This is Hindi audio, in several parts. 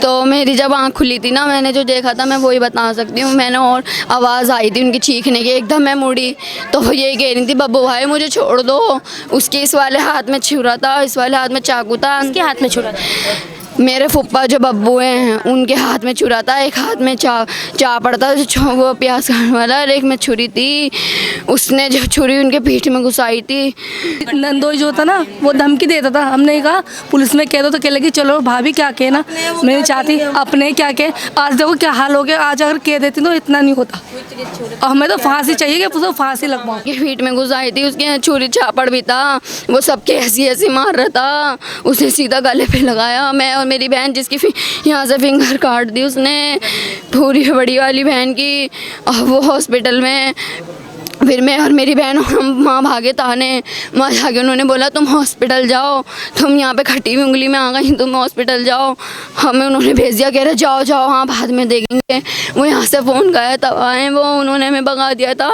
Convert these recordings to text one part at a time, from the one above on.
तो मेरी जब आँख खुली थी ना, मैंने जो देखा था मैं वही बता सकती हूँ। मैंने और आवाज़ आई थी उनकी चीखने की, एकदम मैं मुड़ी तो वो यही कह रही थी, बब्बू भाई मुझे छोड़ दो। उसके इस वाले हाथ में छुरा था, इस वाले हाथ में चाकू था। उसके हाथ में छुरा था। मेरे फुप्पा जो बब्बू हैं उनके हाथ में छुरा था, एक हाथ में चापड़ था वो प्याज खाने वाला, और एक में छुरी थी। उसने जो छुरी उनके पीठ में घुसाई थी। नंदोई जो था ना वो धमकी देता था। हमने कहा पुलिस में कह दो तो कह लगी चलो भाभी क्या कहे ना, मैं नहीं चाहती अपने क्या कहे। आज देखो क्या हाल हो गया, आज अगर कह देती तो इतना नहीं होता। और हमें तो फांसी चाहिए कि उसको फांसी लगवाओ। के पीठ में घुसाई थी, उसके छुरी चापड़ भी था। वो सबके ऐसी ऐसी मार रहा था, उसे सीधा गले पे लगाया। मैं और मेरी बहन जिसकी यहाँ से फिंगर काट दी उसने, पूरी बड़ी वाली बहन की, और वो हॉस्पिटल में। फिर मैं और मेरी बहन और हम माँ भागे ताने, माँ जाके उन्होंने बोला तुम हॉस्पिटल जाओ, तुम यहाँ पे खटी हुई उंगली में आ गई, तुम हॉस्पिटल जाओ। हमें उन्होंने भेज दिया, कह रहे जाओ जाओ, हाँ बाद में देखेंगे। वो यहाँ से फ़ोन गया तब आए वो, उन्होंने हमें भगा दिया था।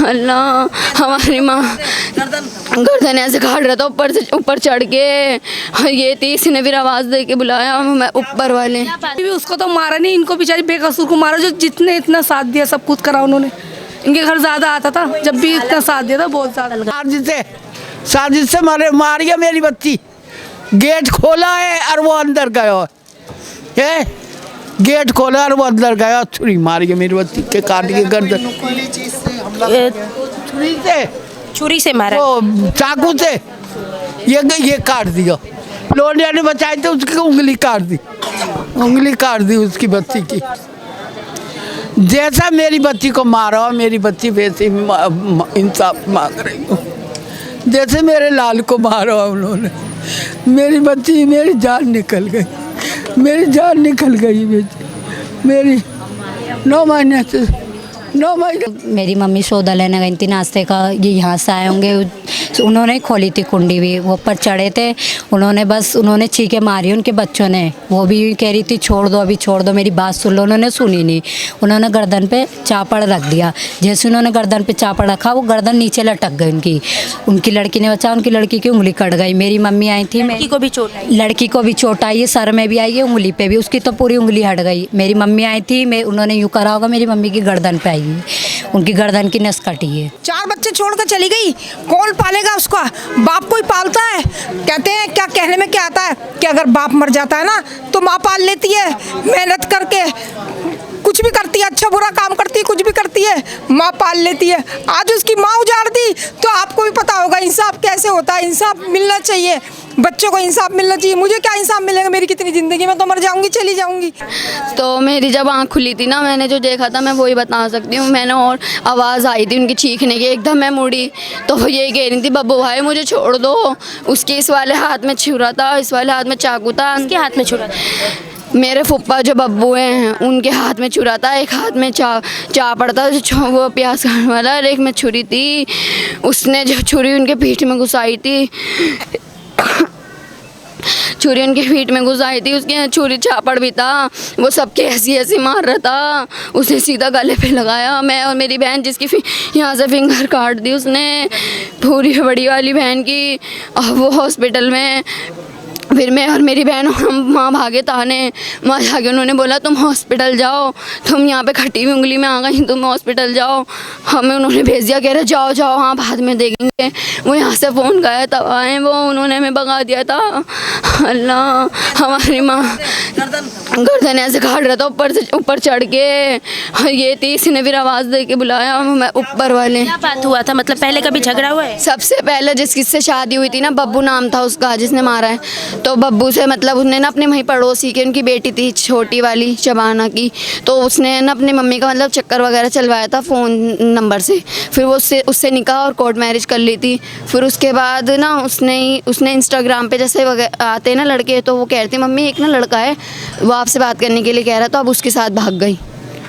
अल्लाह, हमारी माँ गर्दन ऐसे काट रहा था ऊपर से, ऊपर चढ़ के। ये थी, इसने फिर आवाज़ दे के बुलाया मैं ऊपर वाले। भी उसको तो मारा नहीं, इनको बेचारी बेकसूर को मारा, जो जितने इतना साथ दिया सब कुछ करा उन्होंने। इनके घर ज़्यादा आता था, जब भी इतना साथ दिया था बहुत ज़्यादा। साजिश से मारिया मेरी बच्ची। गेट खोला है और वो अंदर गया है, गेट खोला और वो अंदर गया, छुरी मारी है मेरी बच्ची के, काट के गर्दन। छुरी से मारा, वो चाकू से ये काट दिया। लोनिया ने बचाई तो उसकी उंगली काट दी, उंगली काट दी उसकी बच्ची की। जैसा मेरी बच्ची को मारा हो, मेरी बच्ची वैसे इंसाफ मांग रही हूँ। जैसे मेरे लाल को मारा हो उन्होंने, मेरी बच्ची, मेरी जान निकल गई, मेरी जान निकल गई बेटी मेरी। 9 महीने से, 9 महीने। मेरी मम्मी सौदा लेने गई थी नाश्ते का, ये यहाँ से आए होंगे, उन्होंने खोली थी कुंडी भी, वो ऊपर चढ़े थे। उन्होंने चीखे मारी उनके बच्चों ने। वो भी कह रही थी छोड़ दो, अभी छोड़ दो, मेरी बात सुन लो। उन्होंने सुनी नहीं, उन्होंने गर्दन पे चापड़ रख दिया। जैसे उन्होंने गर्दन पे चापड़ रखा, वो गर्दन नीचे लटक गई उनकी लड़की ने बचा, उनकी लड़की की उंगली कट गई। मेरी मम्मी आई थी, लड़की को भी चोट आई, लड़की को भी चोट आई है, सर में भी आई है, उंगली पे भी, उसकी तो पूरी उंगली हट गई। मेरी मम्मी आई थी, उन्होंने यूँ करा होगा, मेरी मम्मी की गर्दन पे आई है, उनकी गर्दन की नस कटी है। 4 बच्चे छोड़कर चली गई, कौन पालेगा उसका? बाप कोई पालता है? कहते हैं क्या, कहने में क्या आता है कि अगर बाप मर जाता है ना तो माँ पाल लेती है, मेहनत करके कुछ भी करती है, अच्छा बुरा काम करती है, कुछ भी करती है, माँ पाल लेती है। आज उसकी माँ उजाड़ दी तो आपको भी पता होगा इंसाफ कैसे होता है। इंसाफ मिलना चाहिए, बच्चों को इंसाफ मिलना चाहिए। मुझे क्या इंसाफ मिलेगा, मेरी कितनी ज़िंदगी में तो मर जाऊंगी, चली जाऊंगी। तो मेरी जब आँख खुली थी ना, मैंने जो देखा था मैं वही बता सकती हूँ। मैंने और आवाज़ आई थी उनकी चीखने की, एकदम मैं मुड़ी तो वो यही कह रही थी, बब्बू भाई मुझे छोड़ दो। उसके इस वाले हाथ में छुरा था, इस वाले हाथ में चाकू था। उसके हाथ में छुरा था। मेरे फुप्पा जो बब्बू हैं उनके हाथ में छुरा था, एक हाथ में चापड़ था वो प्याज खाने वाला, और एक में छुरी थी। उसने जो छुरी उनके पीठ में घुसाई थी, छुरी उनके पीठ में घुसाई थी, उसके छुरी चापड़ भी था। वो सबके ऐसी ऐसी मार रहा था, उसे सीधा गले पे लगाया। मैं और मेरी बहन जिसकी यहाँ से फिंगर काट दी उसने, पूरी बड़ी वाली बहन की, और वो हॉस्पिटल में। फिर मैं और मेरी बहन और हम माँ भागे ताने, माँ जाके उन्होंने बोला तुम हॉस्पिटल जाओ, तुम यहाँ पे खटी हुई उंगली में आ गई, तुम हॉस्पिटल जाओ। हमें उन्होंने भेज दिया, कह रहे जाओ जाओ, हाँ बाद में देखेंगे। वो यहाँ से फ़ोन गया तब आए वो, उन्होंने हमें भगा दिया था। अल्लाह, हमारी माँ गर्दन ऐसे काट रहा था ऊपर से, ऊपर चढ़ के। ये थी, इसने फिर आवाज़ दे के बुलाया मैं ऊपर वाले। क्या बात हुआ था, मतलब पहले कभी झगड़ा हुआ है? सबसे पहले जिससे शादी हुई थी ना, बब्बू नाम था उसका जिसने मारा है, तो बब्बू से मतलब उसने ना अपने वहीं पड़ोसी की, उनकी बेटी थी छोटी वाली शबाना की, तो उसने ना अपनी मम्मी का मतलब चक्कर वगैरह चलवाया था फ़ोन नंबर से। फिर वो उससे निकाह और कोर्ट मैरिज कर ली थी। फिर उसके बाद ना उसने इंस्टाग्राम पे जैसे आते हैं ना लड़के, तो वो कह रही थी मम्मी एक ना लड़का है वो आपसे बात करने के लिए कह रहा, तो अब उसके साथ भाग गई।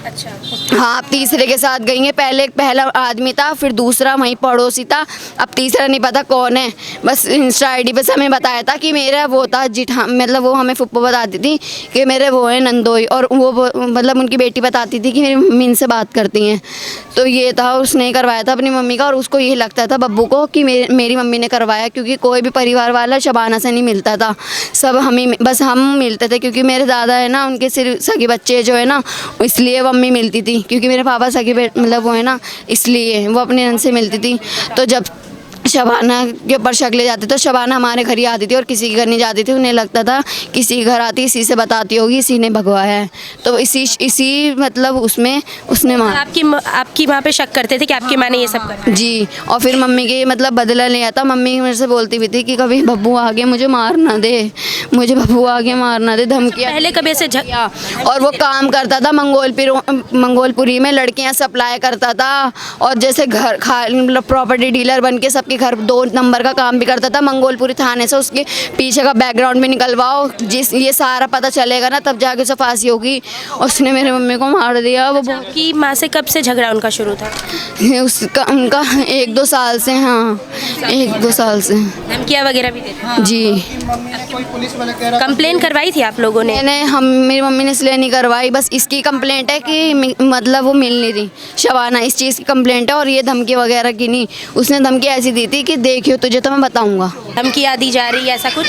अच्छा। हाँ, अब तीसरे के साथ गई हैं। पहले पहला आदमी था, फिर दूसरा वहीं पड़ोसी था, अब तीसरा नहीं पता कौन है। बस इंस्टा आईडी पे हमें बताया था कि मेरा वो था जिठा, मतलब वो हमें फुप्पो बताती थी कि मेरे वो है नंदोई, और वो मतलब उनकी बेटी बताती थी कि मेरी मम्मी इनसे बात करती हैं। तो ये था, उसने करवाया था अपनी मम्मी का, और उसको ये लगता था बब्बू को कि मेरी मम्मी ने करवाया, क्योंकि कोई भी परिवार वाला शबाना से नहीं मिलता था, सब बस हम मिलते थे, क्योंकि मेरे दादा है ना, उनके सिर्फ सगे बच्चे जो है ना, इसलिए वो मम्मी मिलती थी, क्योंकि मेरे पापा सगे मतलब वो है ना, इसलिए वो अपने नन से मिलती थी। तो जब शबाना के ऊपर शक ले जाते तो शबाना हमारे घर ही आती थी और किसी के घर नहीं जाती थी। उन्हें लगता था किसी के घर आती, इसी से बताती होगी, इसी ने भगवाया है, तो इसी मतलब उसमें उसने मारा। आपकी माँ पे शक करते थे कि आपकी माँ ने ये सब करा? जी, और फिर मम्मी के मतलब बदला लिया था। मम्मी मेरे से बोलती भी थी कि कभी बब्बू आगे मुझे मार ना दे, मुझे बब्बू आगे मार ना दे, धमकियाँ। पहले कभी ऐसे और वो काम करता था मंगोलपुरी में, लड़कियां सप्लाई करता था, और जैसे घर मतलब प्रॉपर्टी डीलर बन के सबके घर 2 नंबर का काम भी करता था मंगोलपुरी थाने से। उसके पीछे का बैकग्राउंड भी निकलवाओ, ये सारा पता चलेगा ना, तब जाके उसे फांसी होगी। उसने मेरे मम्मी को मार दिया। वो कि माँ से कब से झगड़ा उनका शुरू था? उनका 1-2 साल से, हाँ 1-2 साल से। धमकियाँ वगैरह भी देते? जी। कंप्लेन करवाई थी आप लोगों ने? मेरी मम्मी ने इसलिए नहीं करवाई, बस इसकी कंप्लेंट है कि मतलब वो मिल नहीं रही शबाना, इस चीज़ की कंप्लेंट है, और ये धमकी वगैरह की नहीं। उसने धमकी ऐसी दी थी कि देखियो तुझे तो मैं बताऊंगा। धमकियाँ दी जा रही है, ऐसा कुछ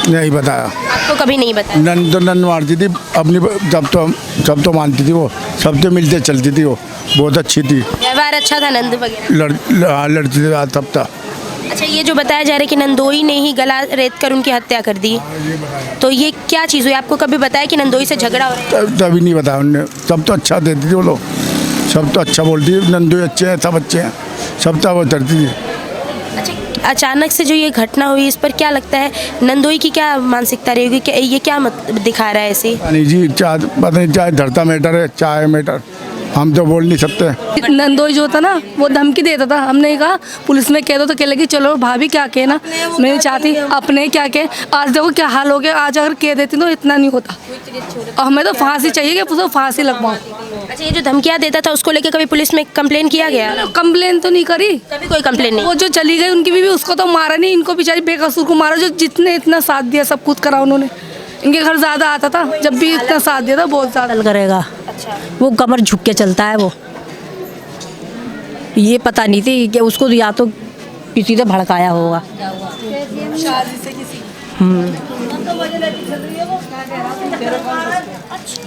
नहीं बताया आपको? कभी नहीं बताया? नन मारती थी अपनी, जब तो मानती थी, वो सबसे मिलते चलती थी, वो बहुत अच्छी थी, व्यवहार अच्छा था नंद वगैरह? लड़ती थी तब था। अच्छा, ये जो बताया जा रहा है कि नंदोई ने ही गला रेत कर उनकी हत्या कर दी, तो ये क्या चीज़ हुई? आपको कभी बताया कि नंदोई से झगड़ा हो रहा है? तभी नहीं बताया उनने। सब तो अच्छा देती थी वो लोग, सब तो अच्छा बोलती थी, नंदोई अच्छे हैं, सब अच्छे हैं, सब तो वो करती थी। अचानक से जो ये घटना हुई, इस पर क्या लगता है? नंदोई की क्या मानसिकता रही होगी? ये क्या दिखा रहा है ऐसे? नहीं जी, पता नहीं, चाहे धरता मैटर है, चाहे मैटर, हम तो बोल नहीं सकते। नंदोई जो था ना, वो धमकी देता था। हमने कहा पुलिस में कह दो, तो कह लगी चलो भाभी क्या कहे ना, मैं नहीं चाहती अपने क्या कहे। आज देखो क्या हाल हो गया, आज अगर कह देती तो इतना नहीं होता, और हमें तो फांसी चाहिए कि उसको फांसी लगवाओ। अच्छा, ये जो धमकियाँ देता था उसको लेकर कभी पुलिस में कंप्लेन किया गया? कंप्लेन तो नहीं करी कभी, कोई कंप्लेन नहीं? वो जो चली गई उनकी बीवी, उसको तो मारा नहीं, इनको बेचारी बेकसूर को मारा, जो जितने इतना साथ दिया सब कुछ करा उन्होंने। इनके घर ज़्यादा आता था, जब भी इतना साथ दिया था, बहुत ज़्यादा करेगा। अच्छा। वो कमर झुक के चलता है, वो ये पता नहीं थी कि उसको या तो किसी ने भड़काया होगा।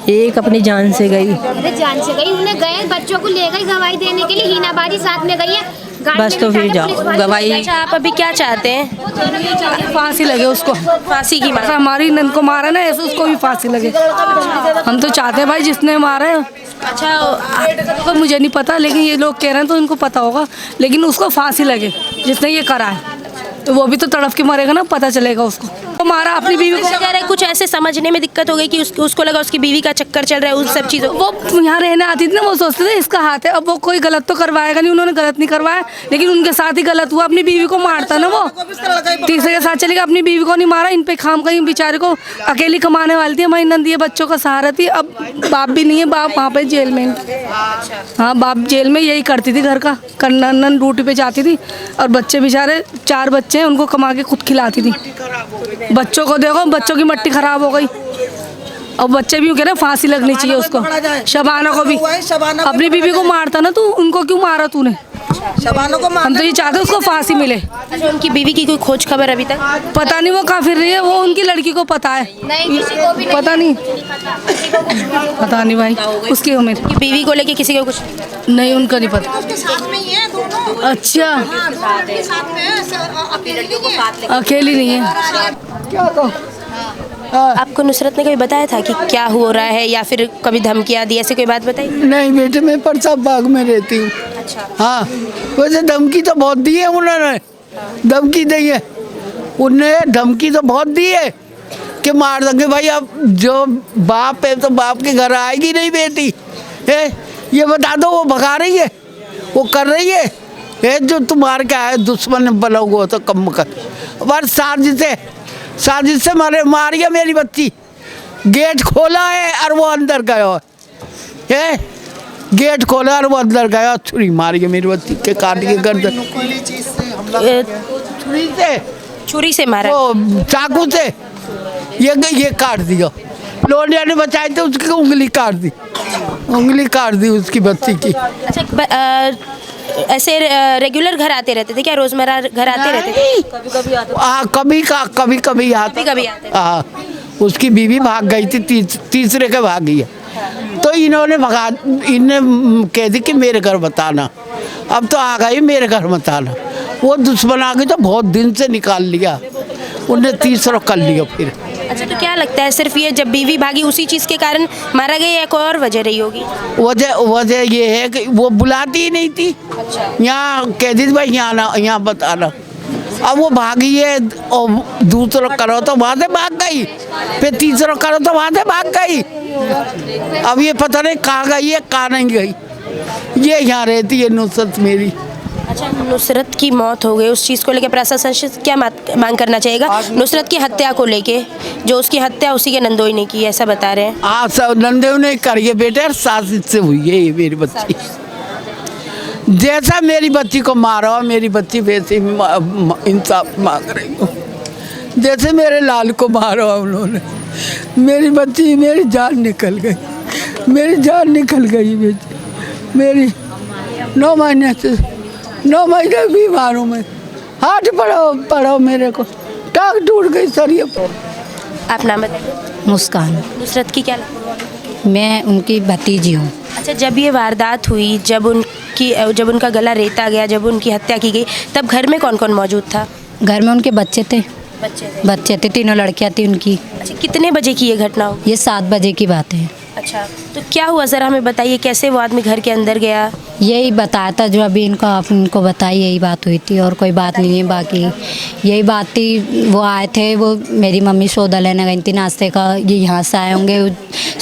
एक अपनी जान से गई, जान से गई, उन्हें गए बच्चों को ले गई गवाही देने के लिए, हीनाबाजी साथ में गई है, बस तो फिर जाओ गवाही। अच्छा, आप अभी क्या चाहते हैं? फांसी लगे उसको, फांसी की मांग? हमारी नंद को मारा ना, ऐसे उसको भी फांसी लगे। हम तो चाहते हैं भाई जिसने मारा है। अच्छा, तो मुझे नहीं पता, लेकिन ये लोग कह रहे हैं तो इनको पता होगा, लेकिन उसको फांसी लगे जिसने ये करा है, तो वो भी तो तड़प के मरेगा ना, पता चलेगा उसको। तो मारा अपनी बीवी को। कह रहे कुछ ऐसे समझने में दिक्कत हो गई कि उसको लगा उसकी बीवी का चक्कर चल रहा है, उन सब चीज़ों। वो यहाँ रहने आती थी ना, वो सोचते थे इसका हाथ है, अब वो कोई गलत तो करवाएगा नहीं, उन्होंने गलत नहीं करवाया, लेकिन उनके साथ ही गलत हुआ। अपनी बीवी को मारता ना, वो तीसरे के साथ चलेगा, अपनी बीवी को नहीं मारा। इन पे खाम कहीं बेचारे को, अकेली कमाने वाली थी, हमारी नंदी बच्चों का सहारा थी। अब बाप भी नहीं है, बाप वहाँ पे जेल में। हाँ, बाप जेल में यही करती थी, घर का नन ड्यूटी पे जाती थी, और बच्चे बेचारे 4 बच्चे हैं, उनको कमा के खुद खिलाती थी। बच्चों को देखो, बच्चों की मट्टी खराब हो गई, और बच्चे भी कह रहे फांसी लगनी चाहिए उसको। शबाना को भी, अपनी बीवी को मारता ना, तो उनको क्यों मारा तूने? शबाना को हम तो ये चाहते उसको फांसी मिले। अच्छा, उनकी बीवी की कोई खोज खबर अभी तक? पता नहीं, वो कहाँ फिर रही है, वो उनकी लड़की को पता है। नहीं, किसी को भी पता नहीं, पता नहीं भाई उसकी उम्र। कि बीवी को लेके किसी को कुछ नहीं, उनका नहीं पता। अच्छा, अकेली नहीं है। आपको नुसरत ने कभी बताया था कि क्या हो रहा है, या फिर कभी धमकियाँ दी, ऐसे कोई बात बताई? नहीं बेटे, मैं प्रताप बाग में रहती हूँ। अच्छा। हाँ, वैसे धमकी तो बहुत दी है उन्होंने, धमकी दी है उन्हें, धमकी तो बहुत दी है कि मार देंगे भाई। अब जो बाप है तो बाप के घर आएगी नहीं बेटी है, ये बता दो। वो भगा रही है, वो कर रही है जो तुम्हारे क्या है, दुश्मन बना हुआ तो कम कर। पर साजिश से मार गया मेरी बच्ची, गेट खोला है और वो अंदर गया है। गेट खोला और वो अंदर गया, छुरी मारी है मेरी बच्ची के, काट के गर्दन छुरी से मारा। वो चाकू से ये काट दिया। लोनिया ने बचाई तो उसकी उंगली काट दी उसकी बच्ची की। अच्छा ऐसे रेगुलर घर आते रहते थे क्या? रोजमर्रा घर आते रहते थे? कभी कभी आते। हाँ, उसकी बीवी भाग गई थी, तीसरे के भागी है, तो इन्हें कह दी कि मेरे घर बताना। अब तो आ गई मेरे घर बताना। वो दुश्मन आ गई तो बहुत दिन से निकाल लिया, उन्हें तीसरा कर लिया फिर। अच्छा तो क्या लगता है सिर्फ ये जब बीवी भागी उसी चीज़ के कारण मारा गया या कोई और वजह रही होगी? वजह ये है कि वो बुलाती ही नहीं थी। यहाँ कह दी भाई यहाँ बताना। अब वो भागी है और दूसरा करो तो वहाँ से भाग गई, फिर तीसरा करो तो वहाँ से भाग गई। अब ये पता नहीं कहाँ गई है कहाँ नहीं गई। ये यहाँ रहती है नुसरत मेरी। अच्छा नुसरत की मौत हो गई, उस चीज़ को लेकर प्रशासन से क्या मांग करना चाहेगा? नुसरत की हत्या को लेके, जो उसकी हत्या उसी के नंदोई ने की ऐसा बता रहे हैं। हाँ सब नंदोई ने करी है बेटे, साजिश से हुई है ये मेरी बच्ची। जैसा मेरी बच्ची को मारा मेरी बच्ची वैसे इंसाफ मांग रही हूँ। जैसे मेरे लाल को मारा उन्होंने, मेरी बच्ची, मेरी जान निकल गई बेटी। मेरी 9 महीने बीमार हूँ मैं, हाथ पड़ो मेरे को, टांग टूट गई सरिये पर। आप नाम बताइए। मुस्कान। नुसरत की क्या लगती है? मैं उनकी भतीजी हूँ। अच्छा जब ये वारदात हुई, जब उनका गला रेता गया, जब उनकी हत्या की गई, तब घर में कौन कौन मौजूद था? घर में उनके बच्चे थे, तीनों लड़कियाँ थी उनकी। अच्छा कितने बजे की ये घटना हो? ये 7 बजे की बात है। अच्छा तो क्या हुआ ज़रा हमें बताइए, कैसे वो आदमी घर के अंदर गया? यही बताया था जो अभी इनको बताई, यही बात हुई थी और कोई बात नहीं है। बाकी यही बात थी, वो आए थे, वो मेरी मम्मी सौदा लेने गई थी नाश्ते का, ये यहाँ से आए होंगे,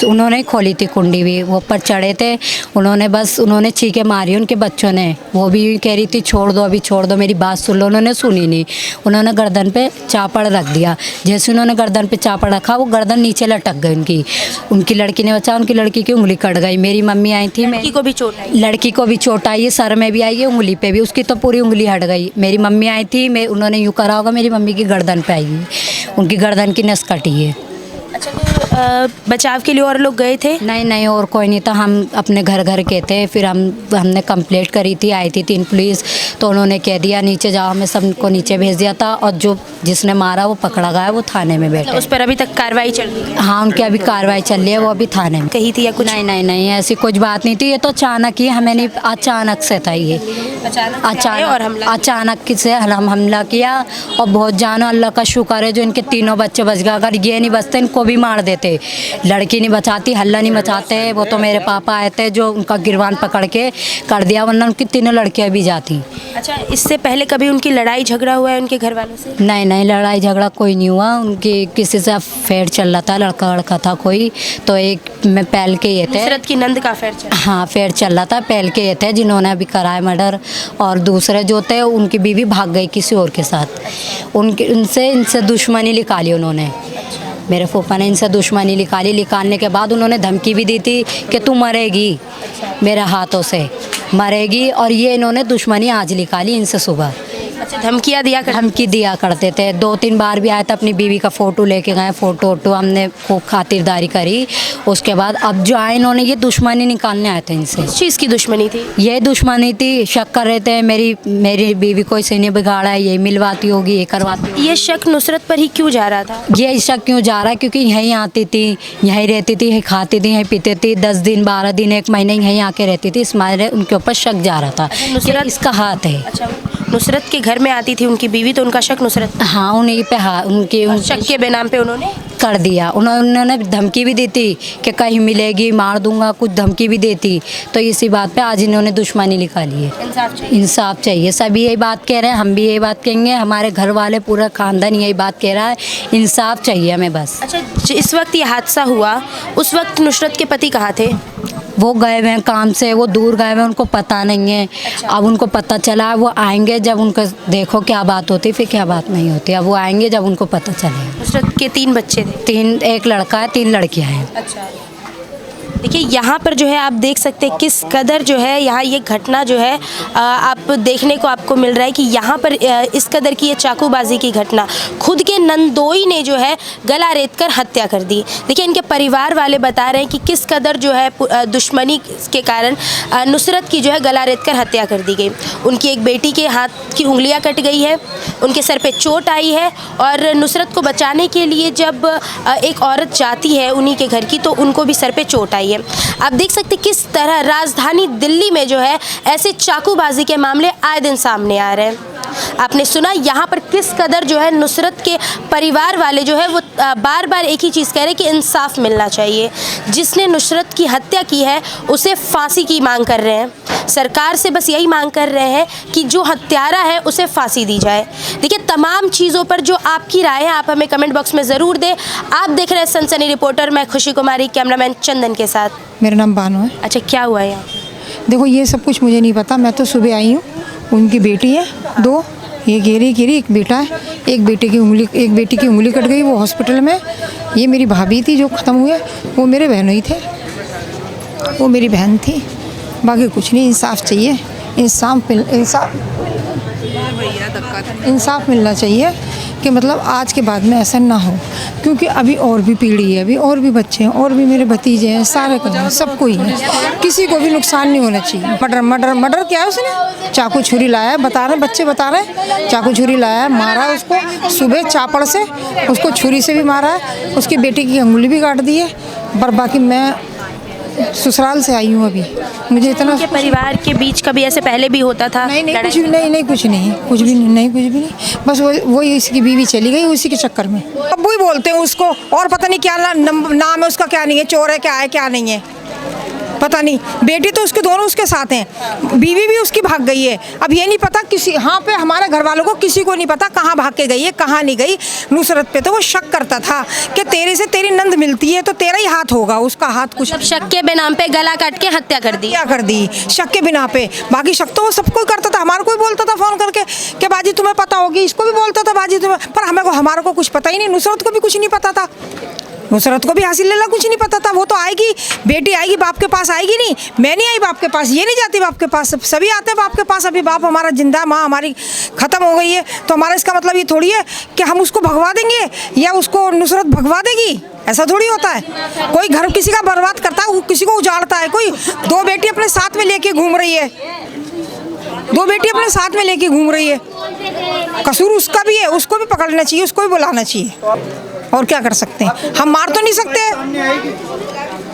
उन्होंने खोली थी कुंडी भी, वो ऊपर चढ़े थे, उन्होंने चीखें मारी उनके बच्चों ने। वो भी कह रही थी छोड़ दो, अभी छोड़ दो, मेरी बात सुन लो। उन्होंने सुनी नहीं, उन्होंने गर्दन पे चापड़ रख दिया। जैसे उन्होंने गर्दन पे चापड़ रखा, वो गर्दन नीचे लटक गई उनकी लड़की ने बचा, उनकी लड़की की उंगली कट गई। मेरी मम्मी आई थी, लड़की को भी चोट आई? लड़की को भी चोट आई है, सर में भी आई है, उंगली पे भी, उसकी तो पूरी उंगली हट गई। मेरी मम्मी आई थी, उन्होंने यूँ करा होगा, मेरी मम्मी की गर्दन पे आई है, उनकी गर्दन की नस कटी है। अच्छा तो बचाव के लिए और लोग गए थे? नहीं और कोई नहीं था, हम अपने घर के थे। फिर हमने कंप्लेंट करी थी, आई थी 3 पुलिस, तो उन्होंने कह दिया नीचे जाओ, हमें सबको नीचे भेज दिया था। और जिसने मारा वो पकड़ा गया, वो थाने में बैठे। उस पर अभी तक कार्रवाई चल रही है? हाँ उनकी अभी कार्रवाई चल रही है, वो अभी थाने में। कही थी या कुछ? नहीं ऐसी कुछ बात नहीं थी, ये तो अचानक ही, हमें नहीं, अचानक से था ये, अचानक से हमला किया। और बहुत जानो, अल्लाह का शुक्र है जो इनके 3 बच्चे बच गए। अगर ये नहीं बचते इनको भी मार देते। लड़की नहीं बचाती, हल्ला नहीं मचाते, वो तो मेरे पापा आए थे जो उनका गिरबान पकड़ के कर दिया, वरना उनकी 3 लड़कियां भी जाती। अच्छा इससे पहले कभी उनकी लड़ाई झगड़ा हुआ है उनके घर वालों से? नहीं लड़ाई झगड़ा कोई नहीं हुआ। उनकी किसी से अफेयर चल रहा था, लड़का था कोई, तो एक में पहल के ये थे। नुसरत की नंद का अफेयर चल? हाँ अफेयर चल रहा था, पहल के ये थे जिन्होंने अभी कराया मर्डर। और दूसरे जो थे उनकी बीवी भाग गई किसी और के साथ, इनसे दुश्मनी निकाली उन्होंने। मेरे फूफा ने इनसे दुश्मनी निकालने के बाद उन्होंने धमकी भी दी थी कि तू मरेगी, मेरे हाथों से मरेगी। और ये इन्होंने दुश्मनी आज निकाली इनसे सुबह। अच्छा धमकी दिया करते थे। 2-3 बार भी आए थे, अपनी बीवी का फ़ोटो लेके गए, फ़ोटो हमने खूब खातिरदारी करी। उसके बाद अब जो आए इन्होंने ये दुश्मनी निकालने आए थे इनसे। किस चीज़ की दुश्मनी थी? ये दुश्मनी थी, शक कर रहे थे मेरी बीवी को इसे नहीं बिगाड़ा है, ये मिलवाती होगी, ये करवाती। ये शक नुसरत पर ही क्यों जा रहा था? ये शक क्यों जा रहा है? क्योंकि यहीं आती थी, यहीं रहती थी, यहीं खाती थी, यहीं पीती थी, 10 दिन 12 दिन 1 महीने यहीं आके रहती थी। इस मारे उनके ऊपर शक जा रहा था, नुसरत इसका हाथ है। अच्छा नुसरत के घर में आती थी उनकी बीवी, तो उनका शक नुसरत? हाँ उन्हीं पे, हाँ उनके शक के बेनाम पे उन्होंने कर दिया। उन्होंने धमकी भी दी थी कि कहीं मिलेगी मार दूंगा, कुछ धमकी भी देती। तो इसी बात पे आज इन्होंने दुश्मनी निकाली है। इंसाफ चाहिए, सभी यही बात कह रहे हैं, हम भी यही बात कहेंगे, हमारे घर वाले पूरा खानदान यही बात कह रहा है, इंसाफ चाहिए हमें बस। अच्छा इस वक्त ये हादसा हुआ, उस वक्त नुसरत के पति कहाँ थे? वो गए हुए हैं काम से, वो दूर गए हुए हैं, उनको पता नहीं है। अब उनको पता चला, वो आएंगे जब उनको देखो क्या बात होती फिर क्या बात नहीं होती। अब वो आएंगे जब उनको पता चलेगा। नुसरत के 3 बच्चे थे? 1 लड़का है, 3 लड़कियां हैं। अच्छा देखिए यहाँ पर जो है आप देख सकते हैं किस कदर जो है यहाँ ये घटना जो है आप देखने को आपको मिल रहा है कि यहाँ पर इस कदर की ये चाकूबाजी की घटना, खुद के नंदोई ने जो है गला रेत कर हत्या कर दी। देखिए इनके परिवार वाले बता रहे हैं कि किस कदर जो है दुश्मनी के कारण नुसरत की जो है गला रेत कर हत्या कर दी गई। उनकी एक बेटी के हाथ की उंगलियां कट गई है, उनके सर पे चोट आई है और नुसरत को बचाने के लिए जब एक औरत जाती है उन्हीं के घर की तो उनको भी सर पे चोट आई है। आप देख सकते किस तरह राजधानी दिल्ली में जो है ऐसे चाकूबाजी के मामले आए दिन सामने आ रहे हैं। आपने सुना यहाँ पर किस कदर जो है नुसरत के परिवार वाले जो है वो बार बार एक ही चीज़ कह रहे हैं कि इंसाफ मिलना चाहिए। जिसने नुसरत की हत्या की है उसे फांसी की मांग कर रहे हैं। सरकार से बस यही मांग कर रहे हैं कि जो हत्यारा है उसे फांसी दी जाए। देखिए तमाम चीज़ों पर जो आपकी राय है आप हमें कमेंट बॉक्स में ज़रूर दें। आप देख रहे हैं सनसनी रिपोर्टर, मैं खुशी कुमारी, कैमरामैन चंदन के साथ। मेरा नाम बानो है। अच्छा, क्या हुआ है यहाँ? देखो ये सब कुछ मुझे नहीं पता, मैं तो सुबह आई हूँ। उनकी बेटी है 2, ये घेरी एक बेटा है। एक बेटी की उंगली कट गई, वो हॉस्पिटल में। ये मेरी भाभी थी जो ख़त्म हुए, वो मेरे बहनों ही थे, वो मेरी बहन थी। बाकी कुछ नहीं, इंसाफ चाहिए, इंसाफ मिलना चाहिए कि मतलब आज के बाद में ऐसा ना हो, क्योंकि अभी और भी पीढ़ी है, अभी और भी बच्चे हैं, और भी मेरे भतीजे हैं, सारे को सबको ही है, किसी को भी नुकसान नहीं होना चाहिए। मर्डर क्या है उसने? चाकू छुरी लाया है, बता रहे बच्चे बता रहे हैं, चाकू छुरी लाया है, मारा है उसको सुबह चापड़ से, उसको छुरी से भी मारा है, उसकी बेटी की अंगुली भी काट दी है। पर बाकी मैं ससुराल से आई हूँ अभी, मुझे इतना के परिवार के बीच कभी ऐसे पहले भी होता था? नहीं, कुछ भी नहीं, बस वो इसकी बीवी चली गई उसी के चक्कर में। अब्बू ही बोलते हैं उसको, और पता नहीं क्या नाम है उसका, क्या नहीं है, चोर है क्या है क्या नहीं है पता नहीं। बेटी तो उसके दोनों उसके साथ हैं, बीवी भी उसकी भाग गई है। अब ये नहीं पता किसी, हाँ पे हमारे घर वालों को किसी को नहीं पता कहाँ भाग के गई है कहाँ नहीं गई। नुसरत पे तो वो शक करता था कि तेरे से तेरी नंद मिलती है तो तेरा ही हाथ होगा, उसका हाथ कुछ। शक के बिना पे गला काट के हत्या कर दी शक के बिना पे। बाकी शक तो वो सबको करता था, हमारे को भी बोलता था फ़ोन करके कि बाजी तुम्हें पता होगी, इसको भी बोलता था बाजी तुम्हें, पर हमारे को कुछ पता ही नहीं। नुसरत को भी कुछ नहीं पता था, नुसरत को भी हासिल लेला कुछ नहीं पता था। वो तो आएगी, बेटी आएगी बाप के पास, आएगी नहीं, मैं नहीं आई बाप के पास, ये नहीं जाती बाप के पास, सभी आते हैं बाप के पास। अभी बाप हमारा जिंदा, माँ हमारी ख़त्म हो गई है, तो हमारा इसका मतलब ये थोड़ी है कि हम उसको भगवा देंगे या उसको नुसरत भगवा देगी, ऐसा थोड़ी होता है। कोई घर किसी का बर्बाद करता है, किसी को उजाड़ता है। कोई 2 बेटी अपने साथ में लेके घूम रही है, 2 बेटी अपने साथ में लेके घूम रही है, कसूर उसका भी है, उसको भी पकड़ना चाहिए, उसको भी बुलाना चाहिए। और क्या कर सकते हैं, हम मार तो नहीं सकते।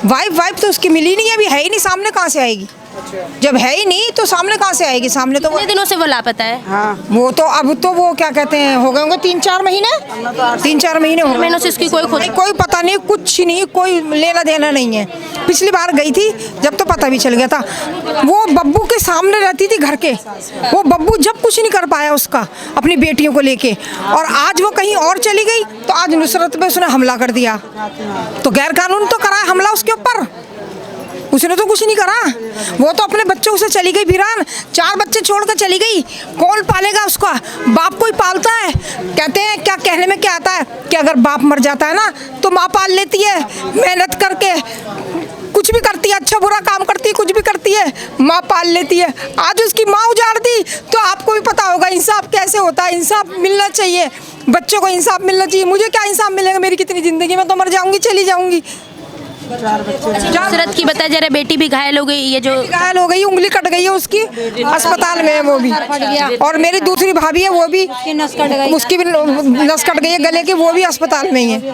वाइफ तो उसकी मिली नहीं है, अभी है ही नहीं, सामने कहाँ से आएगी? जब है ही नहीं तो सामने कहाँ से आएगी? सामने तो कितने दिनों से वो लापता है? हाँ, वो तो अब तो वो क्या कहते हैं, हो गए होंगे 3-4 महीने, 3-4 महीने हो गए। महीनों से इसकी कोई पता नहीं, कुछ नहीं, कोई लेना देना नहीं है। पिछली बार गई थी जब तो पता भी चल गया था। वो बब्बू के सामने रहती थी घर के, वो बब्बू जब कुछ नहीं कर पाया उसका अपनी बेटियों को लेके, और आज वो कहीं और चली गई तो आज नुसरत पे उसने हमला कर दिया। तो गैर कानून तो करा है हमला उसके ऊपर, उसने तो कुछ नहीं करा। वो तो अपने बच्चों से चली गई वीरान, 4 बच्चे छोड़ कर चली गई। कौन पालेगा उसका? बाप को ही पालता है। कहते हैं, क्या कहने में क्या आता है कि अगर बाप मर जाता है ना तो माँ पाल लेती है, मेहनत करके कुछ भी करती है, अच्छा बुरा काम करती है, कुछ भी करती है, माँ पाल लेती है। आज उसकी माँ उजाड़ दी तो आपको भी पता होगा इंसाफ कैसे होता है। इंसाफ मिलना चाहिए, बच्चों को इंसाफ मिलना चाहिए। मुझे क्या इंसाफ मिलेगा? मेरी कितनी ज़िंदगी में तो मर जाऊँगी, चली जाऊँगी। नुसरत की बता जरा, बेटी भी घायल हो गई, ये जो घायल हो गई, उंगली कट गई है उसकी, अस्पताल में है वो भी। और मेरी दूसरी भाभी है, वो भी, उसकी भी नस कट गई है गले की, वो भी अस्पताल में ही है।